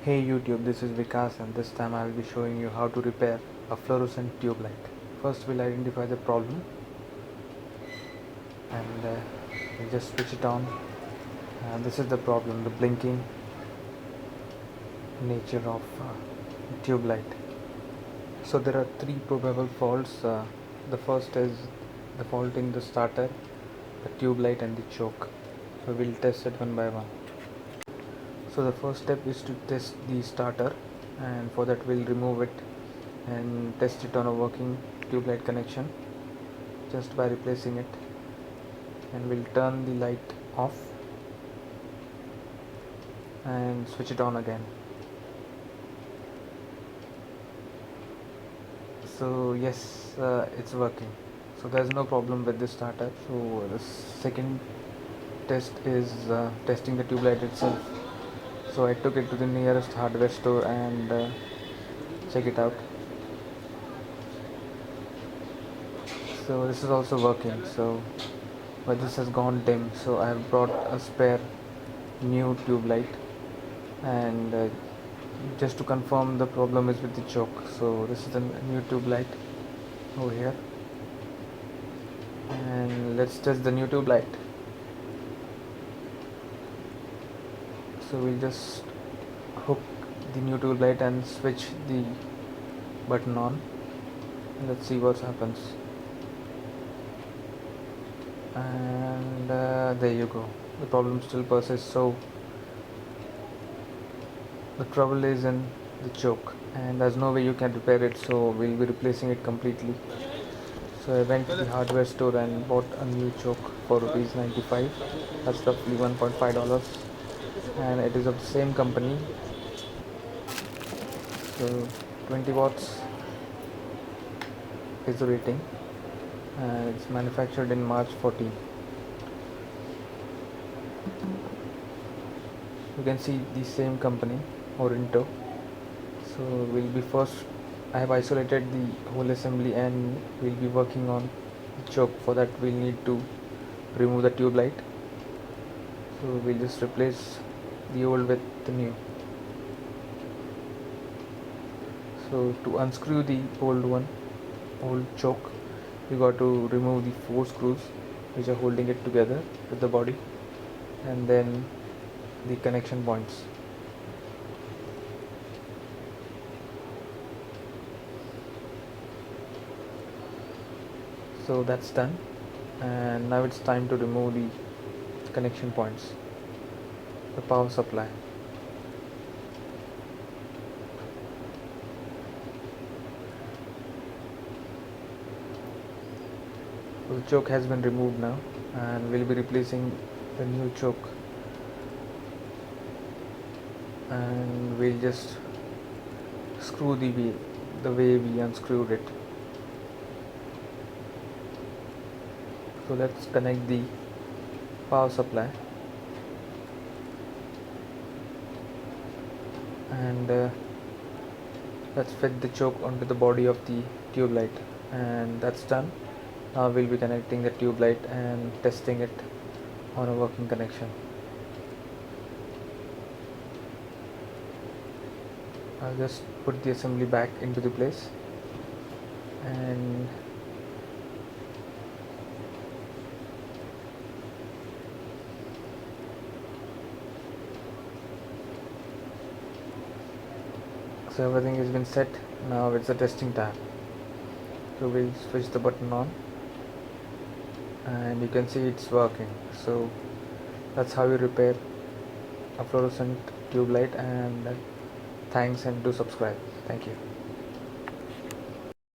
Hey YouTube, this is Vikas and this time I will be showing you how to repair a fluorescent tube light. First we'll identify the problem and we'll just switch it on. And this is the problem, the blinking nature of tube light. So there are three probable faults. The first is the fault in the starter, the tube light and the choke. So we'll test it one by one. So the first step is to test the starter, and for that we'll remove it and test it on a working tube light connection just by replacing it, and we'll turn the light off and switch it on again. So yes, it's working, so there's no problem with the starter. So the second test is testing the tube light itself. So I took it to the nearest hardware store and check it out. So this is also working, but this has gone dim, so I have brought a spare new tube light, and just to confirm the problem is with the choke. So this is the new tube light over here, and let's test the new tube light. So we'll just hook the new tube light and switch the button on, and let's see what happens. And there you go, the problem still persists. So the trouble is in the choke, and there's no way you can repair it, so we'll be replacing it completely. So I went to the hardware store and bought a new choke for ₹95. That's roughly $1.5, and it is of the same company. So 20 watts is the rating, and it's manufactured in March 14. You can see the same company, Orinto. So I have isolated the whole assembly and we'll be working on the choke. For that we'll need to remove the tube light. So we'll just replace the old with the new. So to unscrew the old choke, you got to remove the 4 screws which are holding it together with the body, and then the connection points. So that's done, and now it's time to remove the connection points, the power supply. So the choke has been removed now, and we'll be replacing the new choke, and we'll just screw the way we unscrewed it. So let's connect the power supply, and let's fit the choke onto the body of the tube light, and that's done. Now we'll be connecting the tube light and testing it on a working connection. I'll just put the assembly back into the place, and so everything has been set. Now it's the testing time. So we'll switch the button on, and you can see it's working. So that's how you repair a fluorescent tube light, and thanks, and do subscribe. Thank you.